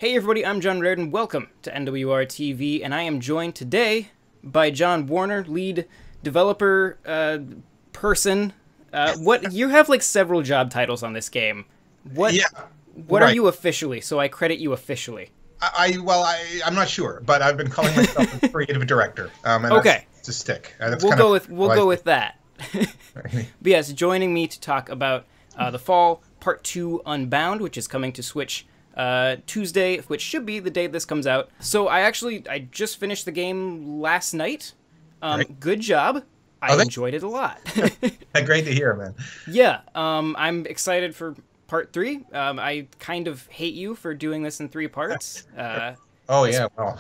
Hey everybody, I'm John Rairdin. Welcome to NWR TV, and I am joined today by John Warner, lead developer person. What you have like several job titles on this game. What Yeah, what are right. you officially? So I credit you officially. I'm not sure, but I've been calling myself a creative director, and that's Okay, to stick. That's we'll kind of go with we'll how I go feel. with that. Right? But yes, joining me to talk about the Fall Part 2 Unbound, which is coming to Switch Tuesday, which should be the day this comes out. So I just finished the game last night. Great. Good job. I Oh, enjoyed it a lot. great to hear, man. Yeah, I'm excited for Part 3. I kind of hate you for doing this in 3 parts. Oh yeah, well,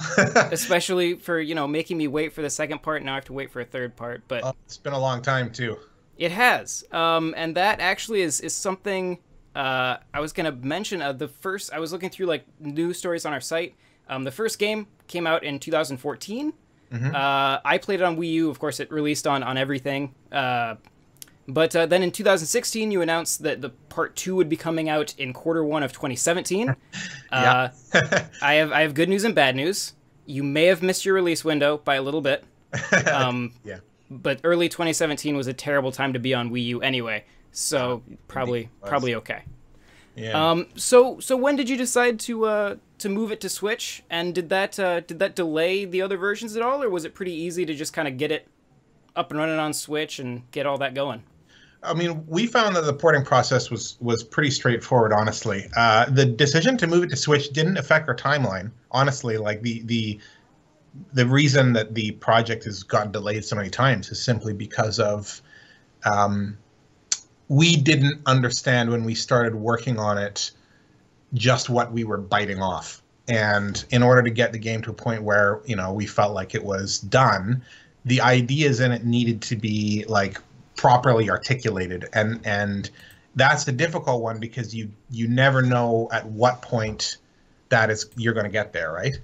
Especially for, making me wait for the second part. Now I have to wait for a third part, but it's been a long time too. it has, and that actually is something I was gonna mention. I was looking through like news stories on our site. The first game came out in 2014. Hmm. I played it on Wii U. Of course, it released on everything. But then in 2016, you announced that the Part 2 would be coming out in Q1 of 2017. Yeah. Uh, I have good news and bad news. You may have missed your release window by a little bit. Yeah. But early 2017 was a terrible time to be on Wii U anyway, so Indeed probably it was. probably okay. Yeah. So when did you decide to move it to Switch, and did that delay the other versions at all, or was it pretty easy to just kind of get it up and running on Switch and get all that going? I mean, we found that the porting process was pretty straightforward, honestly. The decision to move it to Switch didn't affect our timeline, honestly. Like the reason that the project has gotten delayed so many times is simply because of um, we didn't understand when we started working on it just what we were biting off. And in order to get the game to a point where, we felt like it was done, the ideas in it needed to be like properly articulated. And that's the difficult one because you never know at what point you're going to get there, right?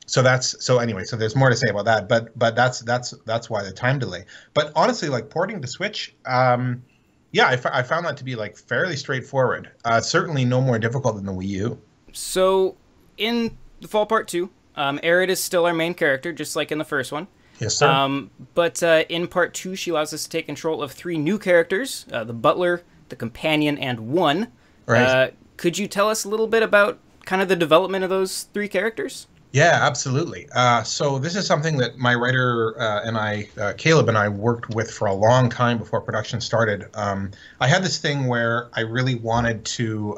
So anyway, so there's more to say about that, but that's why the time delay. But honestly, like porting to Switch, yeah, I found that to be like fairly straightforward. Certainly no more difficult than the Wii U. So in the Fall Part 2, Aerith is still our main character, just like in the first one. Yes, sir. But in Part 2, she allows us to take control of 3 new characters, the Butler, the Companion, and One. Right. Could you tell us a little bit about kind of the development of those 3 characters? Yeah, absolutely. So this is something that my writer and Caleb and I worked with for a long time before production started. I had this thing where I really wanted to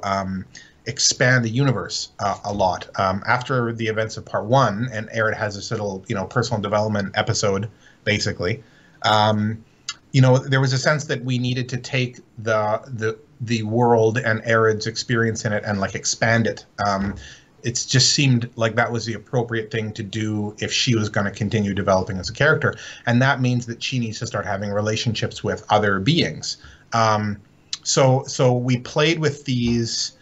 expand the universe a lot. After the events of Part 1, and Aerith has this little, personal development episode, basically. There was a sense that we needed to take the world and Aerith's experience in it and like expand it. It just seemed like that was the appropriate thing to do if she was going to continue developing as a character, and that means that she needs to start having relationships with other beings. So we played with these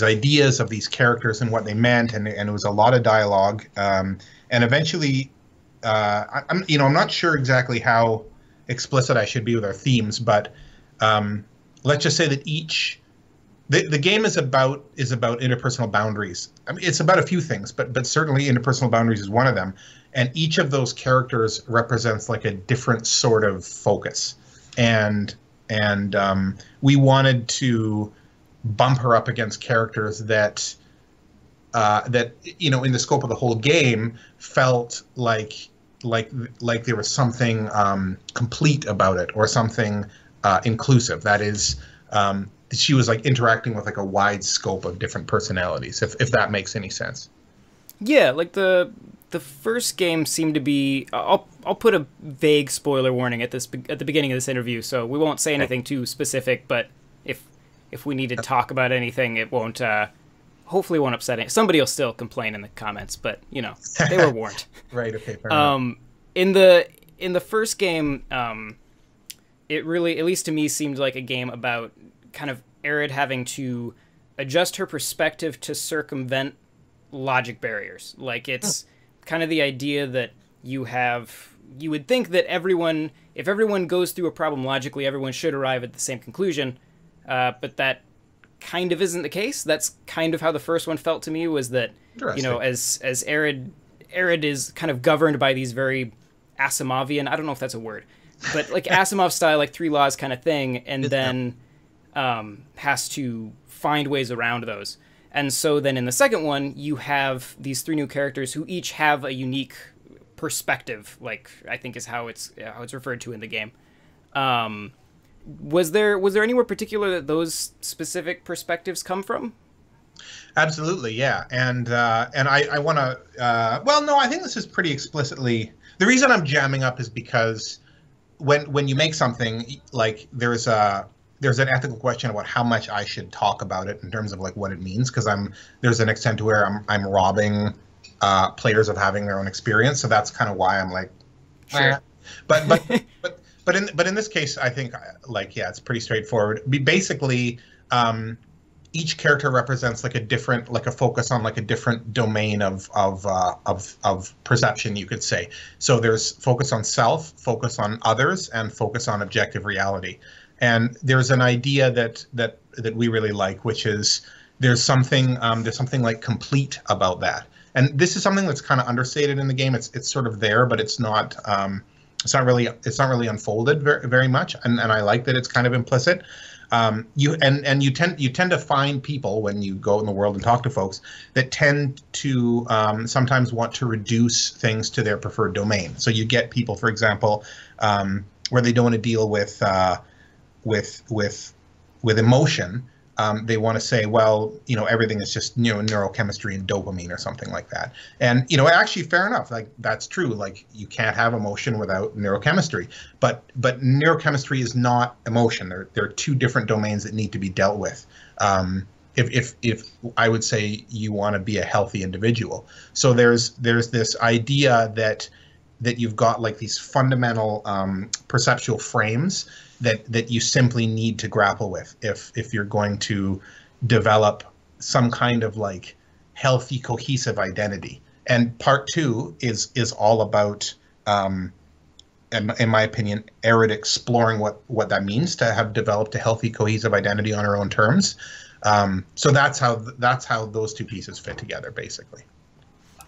ideas of these characters and what they meant, and it was a lot of dialogue. And eventually, I'm not sure exactly how explicit I should be with our themes, but let's just say that the game is about interpersonal boundaries. I mean, it's about a few things, but certainly interpersonal boundaries is one of them. And each of those characters represents like a different sort of focus. And we wanted to bump her up against characters that in the scope of the whole game felt like there was something complete about it, or something inclusive. That is. She was like interacting with like a wide scope of different personalities, if that makes any sense. Yeah, like the first game seemed to be. I'll put a vague spoiler warning at the beginning of this interview, so we won't say anything too specific. But if we need to talk about anything, it won't. Hopefully, won't upset any. Somebody will still complain in the comments, but they were warned. Right. Okay. Fair enough. In the first game, it really, at least to me, seemed like a game about kind of Aerith having to adjust her perspective to circumvent logic barriers. Like, it's kind of the idea that you would think that if everyone goes through a problem logically, everyone should arrive at the same conclusion, but that kind of isn't the case. That's kind of how the first one felt to me, was that, as Arid is kind of governed by these very Asimovian, I don't know if that's a word, but like Asimov style, like three laws kind of thing, and then has to find ways around those. And so then in the second one, you have these three new characters who each have a unique perspective, like I think is how it's referred to in the game. Was there anywhere particular that those specific perspectives come from? Absolutely, yeah. And I want to, no, I think this is pretty explicitly, the reason I'm jamming up is because when you make something, like there's an ethical question about how much I should talk about it in terms of like what it means, because there's an extent to where I'm robbing players of having their own experience, so that's kind of why I'm like, sure. But in this case, I think it's pretty straightforward. Basically, each character represents like a focus on like a different domain of perception, you could say. So there's focus on self, focus on others, and focus on objective reality. And there's an idea that we really like, which is there's something like complete about that. And this is something that's kind of understated in the game. It's sort of there, but it's not really unfolded very much. And I like that it's kind of implicit. You tend to find people when you go in the world and talk to folks that tend to sometimes want to reduce things to their preferred domain. So you get people, for example, where they don't want to deal with emotion. They want to say, well, everything is just neurochemistry and dopamine or something like that. And actually, fair enough. Like that's true. Like you can't have emotion without neurochemistry. But neurochemistry is not emotion. There are two different domains that need to be dealt with. If I would say you want to be a healthy individual. So there's this idea that you've got like these fundamental perceptual frames that you simply need to grapple with if you're going to develop some kind of like healthy, cohesive identity. And part two is all about, in my opinion, Arid exploring what that means to have developed a healthy, cohesive identity on her own terms. So that's how those two pieces fit together, basically.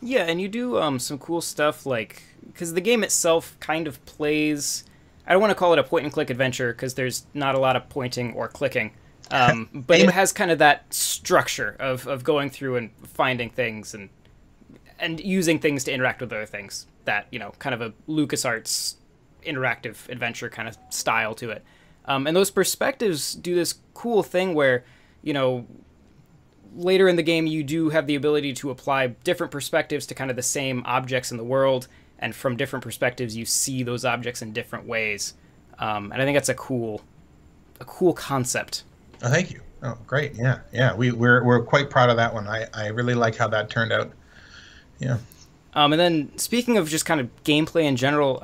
Yeah, and you do some cool stuff, like, because the game itself kind of plays, I don't want to call it a point-and-click adventure, because there's not a lot of pointing or clicking, but it has kind of that structure of going through and finding things and using things to interact with other things, that, kind of a LucasArts interactive adventure kind of style to it. And those perspectives do this cool thing where, later in the game, you do have the ability to apply different perspectives to kind of the same objects in the world, and from different perspectives, you see those objects in different ways. And I think that's a cool concept. Oh, thank you. Oh, great. Yeah. We're quite proud of that one. I really like how that turned out. Yeah. And then speaking of just kind of gameplay in general,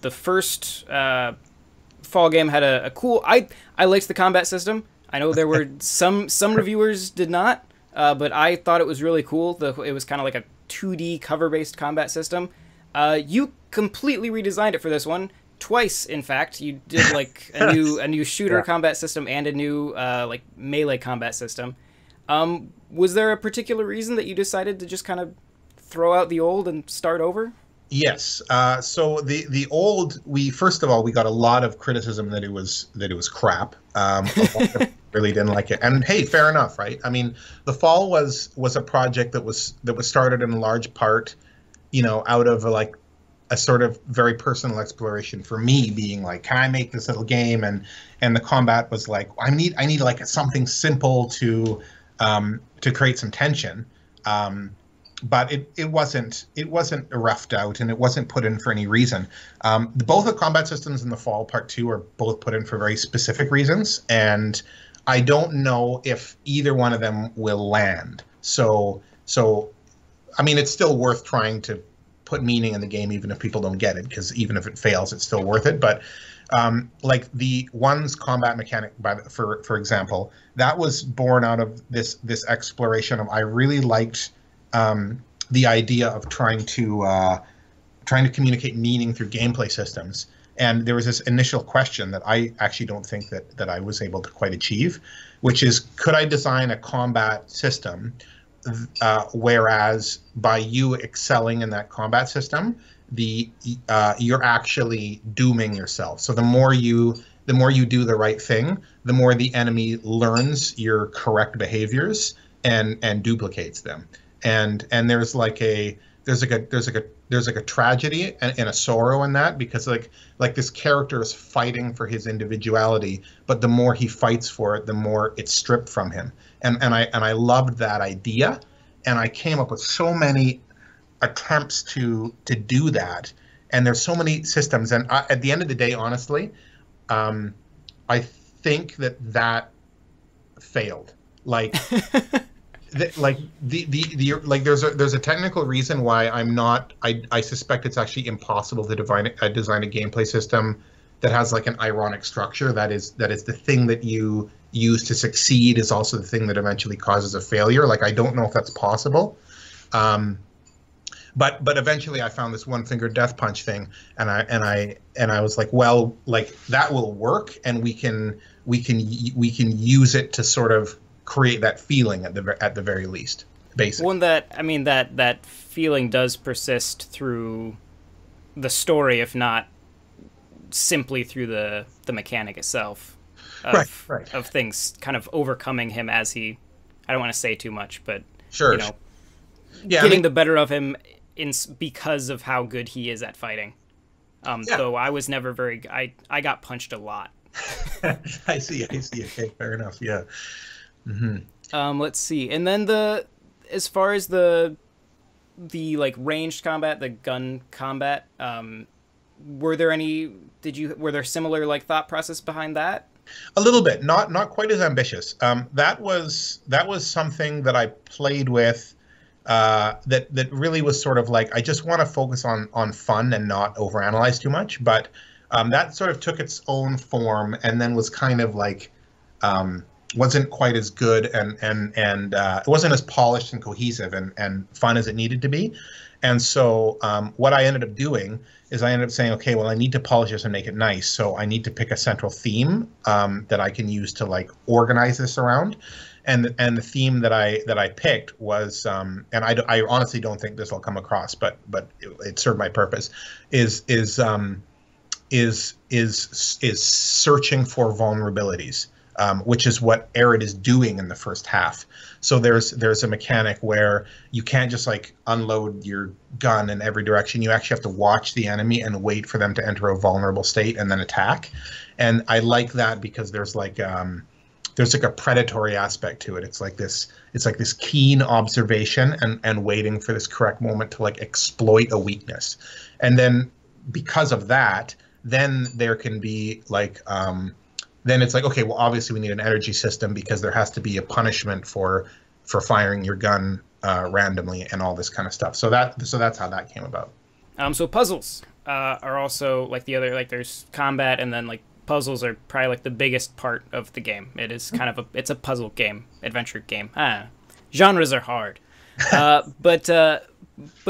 the first Fall game had a cool. I liked the combat system. I know there were some reviewers did not, but I thought it was really cool. It was kind of like a 2D cover-based combat system. You completely redesigned it for this one twice. In fact, you did like a new shooter combat system and a new like melee combat system. Was there a particular reason that you decided to just kind of throw out the old and start over? Yes. So the old, first of all, we got a lot of criticism that it was crap. Really didn't like it, and hey, fair enough, right? I mean, the Fall was a project that was started in large part, out of like a sort of very personal exploration for me, being like, can I make this little game? And the combat was like, I need like something simple to create some tension. But it wasn't roughed out, and it wasn't put in for any reason. Both the combat systems in the Fall Part 2 are both put in for very specific reasons, and I don't know if either one of them will land. So I mean, it's still worth trying to put meaning in the game, even if people don't get it, because even if it fails, it's still worth it. But like the one's combat mechanic, for example, that was born out of this exploration of, I really liked the idea of trying to communicate meaning through gameplay systems. And there was this initial question that I actually don't think that I was able to quite achieve, which is, could I design a combat system, whereas by you excelling in that combat system, you're actually dooming yourself. So the more you do the right thing, the more the enemy learns your correct behaviors and duplicates them. And there's like a tragedy and a sorrow in that, because like this character is fighting for his individuality, but the more he fights for it, the more it's stripped from him. And I loved that idea, and I came up with so many attempts to do that. And there's so many systems, and at the end of the day, honestly, I think that failed. Like, there's a technical reason why I'm not. I suspect it's actually impossible to design a gameplay system that has like an ironic structure. That is the thing that you use to succeed is also the thing that eventually causes a failure. Like, I don't know if that's possible. But eventually I found this one finger death punch thing, and I was like, well, like that will work, and we can use it to sort of create that feeling at the very least. Basically, one that, I mean, that feeling does persist through the story, if not simply through the mechanic itself. Right. Of things kind of overcoming him as he, I don't want to say too much, but sure, getting the better of him because of how good he is at fighting. Though I was never very, I got punched a lot. I see. Okay, fair enough. Yeah. Mm-hmm. Let's see. And then as far as the like ranged combat, the gun combat, were there similar like thought process behind that? A little bit, not quite as ambitious. That was something that I played with. That really was sort of like, I just want to focus on fun and not overanalyze too much. But that sort of took its own form, and then was kind of like wasn't quite as good, and it wasn't as polished and cohesive and fun as it needed to be. And so what I ended up doing is I ended up saying, okay, well, I need to polish this and make it nice. So I need to pick a central theme that I can use to like organize this around. And the theme that I picked was, and I honestly don't think this will come across, but it served my purpose, is searching for vulnerabilities, which is what Arid is doing in the first half. So there's a mechanic where you can't just like unload your gun in every direction. You actually have to watch the enemy and wait for them to enter a vulnerable state and then attack. And I like that because there's like a predatory aspect to it. It's like this keen observation and waiting for this correct moment to like exploit a weakness. And then because of that, then there can be like then it's like, okay, well, obviously we need an energy system because there has to be a punishment for firing your gun randomly and all this kind of stuff. So that's how that came about. So puzzles are also like the other, like there's combat, and then like puzzles are probably like the biggest part of the game. It is kind of it's a puzzle game, adventure game. Genres are hard. But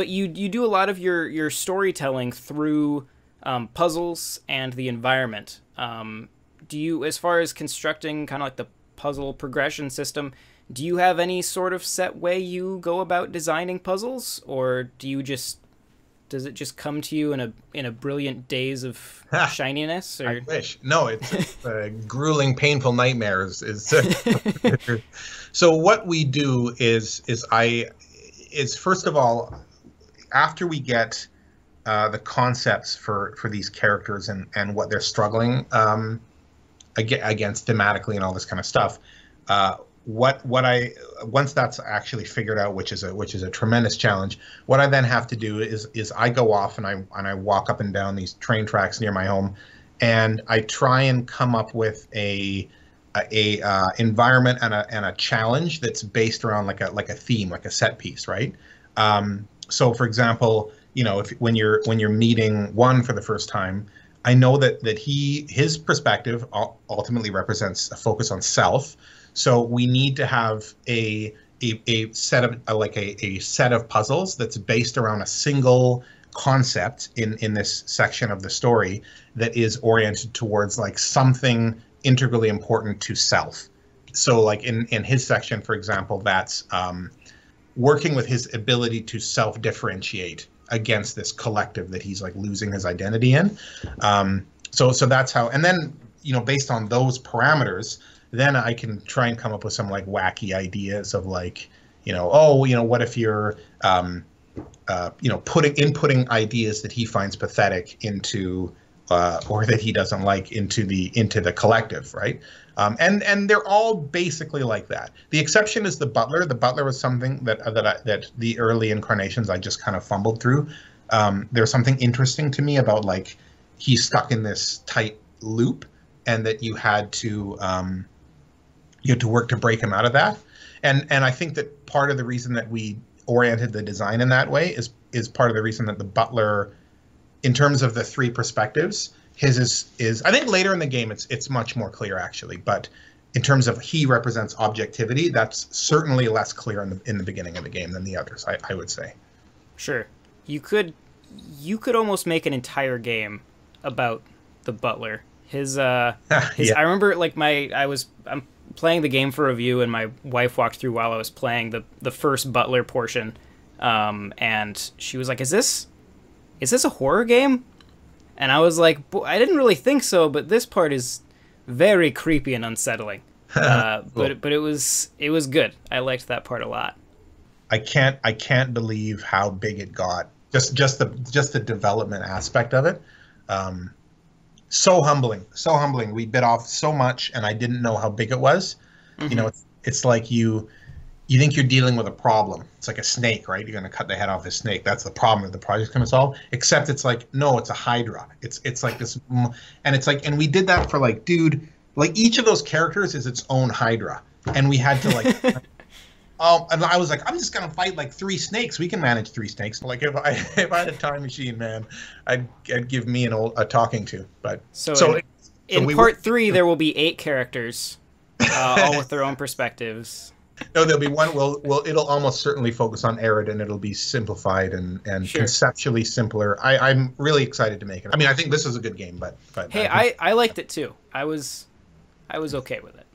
you do a lot of your storytelling through puzzles and the environment. Do you, as far as constructing kind of like the puzzle progression system, do you have any sort of set way you go about designing puzzles, or does it just come to you in a brilliant daze of shininess? Or? I wish. No, it's grueling, painful nightmares. So what we do is first of all, after we get the concepts for these characters and what they're struggling against thematically and all this kind of stuff, once that's actually figured out, which is a tremendous challenge, what I then have to do is I go off and I walk up and down these train tracks near my home, and I try and come up with a environment and a challenge that's based around like a theme, like a set piece, right? So for example, when you're meeting one for the first time, I know that his perspective ultimately represents a focus on self. So we need to have a set of puzzles that's based around a single concept in this section of the story that is oriented towards like something integrally important to self. So like in his section, for example, that's working with his ability to self-differentiate against this collective that he's like losing his identity in. So that's how, and then, you know, based on those parameters, then I can try and come up with some like wacky ideas of like, you know, oh, you know, what if you're, you know, inputting ideas that he finds pathetic into, or that he doesn't like into the collective, right? And they're all basically like that. The exception is the butler. The butler was something that the early incarnations I just kind of fumbled through. There's something interesting to me about like he's stuck in this tight loop, and that you had to work to break him out of that. And I think that part of the reason that we oriented the design in that way is part of the reason that the butler, in terms of the three perspectives, his is I think later in the game it's much more clear actually, but in terms of he represents objectivity, that's certainly less clear in the beginning of the game than the others, I would say. Sure. You could almost make an entire game about the butler. His yeah. I remember like I'm playing the game for review, and my wife walked through while I was playing the first butler portion, and she was like, "Is this a horror game?" And I was like, "I didn't really think so, but this part is very creepy and unsettling." Cool. But it was good. I liked that part a lot. I can't believe how big it got. Just the development aspect of it. So humbling. We bit off so much, and I didn't know how big it was. Mm-hmm. You know, it's like you think you're dealing with a problem. It's like a snake, right? You're going to cut the head off this snake. That's the problem that the project's going to solve. Except it's like, no, it's a hydra. It's like this, and it's like, and we did that for like, dude, like each of those characters is its own hydra, and we had to like. And I was like, I'm just gonna fight like 3 snakes. We can manage 3 snakes. Like if I had a time machine, man, I'd give me a talking to. But in part 3, there will be 8 characters, all with their own perspectives. No, there'll be one. It'll almost certainly focus on Rairdin. It'll be simplified and sure. Conceptually simpler. I'm really excited to make it. I mean, I think this is a good game, but hey, I liked it too. I was okay with it.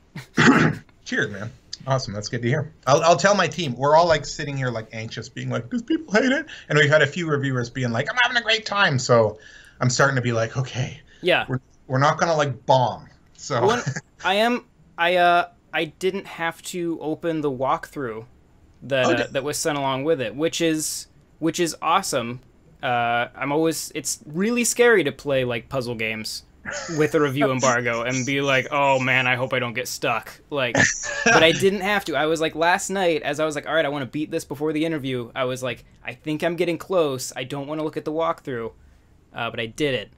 Cheers, man. Awesome, that's good to hear. I'll tell my team. We're all like sitting here like anxious, being like, "Does people hate it?" And we've had a few reviewers being like, "I'm having a great time." So I'm starting to be like, "Okay, yeah, we're not gonna like bomb." So I didn't have to open the walkthrough that was sent along with it, which is awesome. It's really scary to play like puzzle games with a review embargo and be like, oh man, I hope I don't get stuck. Like, but I didn't have to. I was like, last night, as I was like, all right, I want to beat this before the interview, I was like, I think I'm getting close. I don't want to look at the walkthrough, but I did it.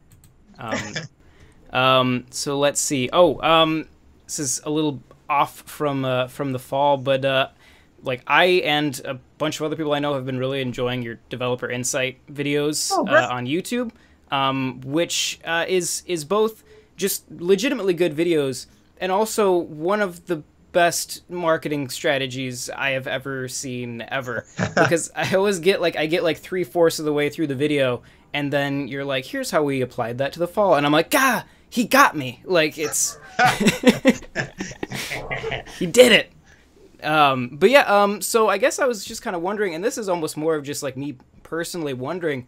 So let's see. This is a little off from the fall, but like I and a bunch of other people I know have been really enjoying your developer insight videos on YouTube. Which is both just legitimately good videos and also one of the best marketing strategies I have ever seen ever. Because I always get like 3/4 of the way through the video, and then you're like, here's how we applied that to the fall, and I'm like, he got me. Like it's he did it. But yeah, so I guess I was just kind of wondering, and this is almost more of just like me personally wondering,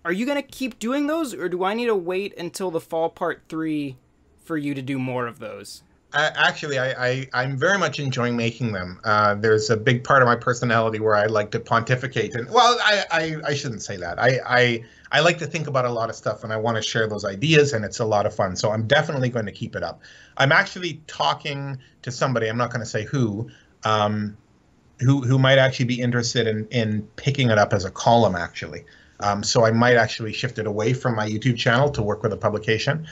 are you going to keep doing those, or do I need to wait until the fall part 3 for you to do more of those? Actually, I'm very much enjoying making them. There's a big part of my personality where I like to pontificate. And well, I shouldn't say that. I like to think about a lot of stuff, and I want to share those ideas, and it's a lot of fun. So I'm definitely going to keep it up. I'm actually talking to somebody, I'm not going to say who might actually be interested in picking it up as a column, actually. So I might actually shift it away from my YouTube channel to work with a publication,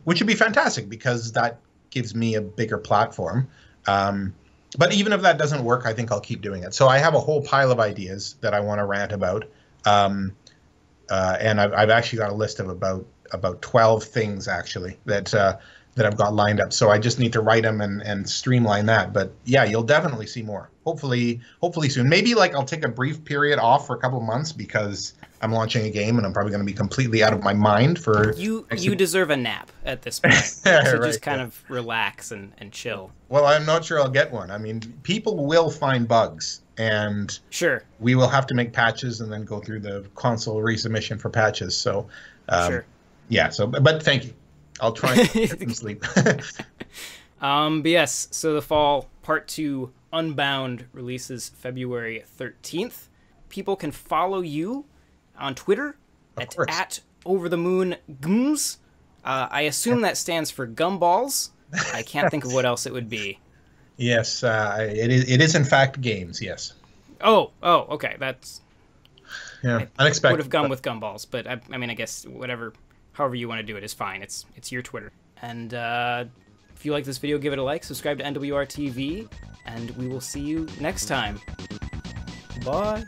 which would be fantastic because that gives me a bigger platform. But even if that doesn't work, I think I'll keep doing it. So I have a whole pile of ideas that I want to rant about. And I've actually got a list of about 12 things actually that that I've got lined up. So I just need to write them and streamline that. But yeah, you'll definitely see more. Hopefully soon. Maybe like I'll take a brief period off for a couple of months because I'm launching a game and I'm probably going to be completely out of my mind for. You deserve a nap at this point. So just kind of relax and chill. Well, I'm not sure I'll get one. I mean, people will find bugs, and sure, we will have to make patches and then go through the console resubmission for patches. So, sure. Yeah. So, but thank you. I'll try and get some sleep. But yes, so the fall part 2 Unbound releases February 13th. People can follow you on Twitter at @overthemoongums. I assume that stands for gumballs. I can't think of what else it would be. Yes, it is in fact games. Yes. Oh, okay. That's unexpected. Would have gone with gumballs, but I mean, I guess however you want to do it is fine. It's your Twitter. And if you like this video, give it a like, subscribe to NWR TV, and we will see you next time. Bye.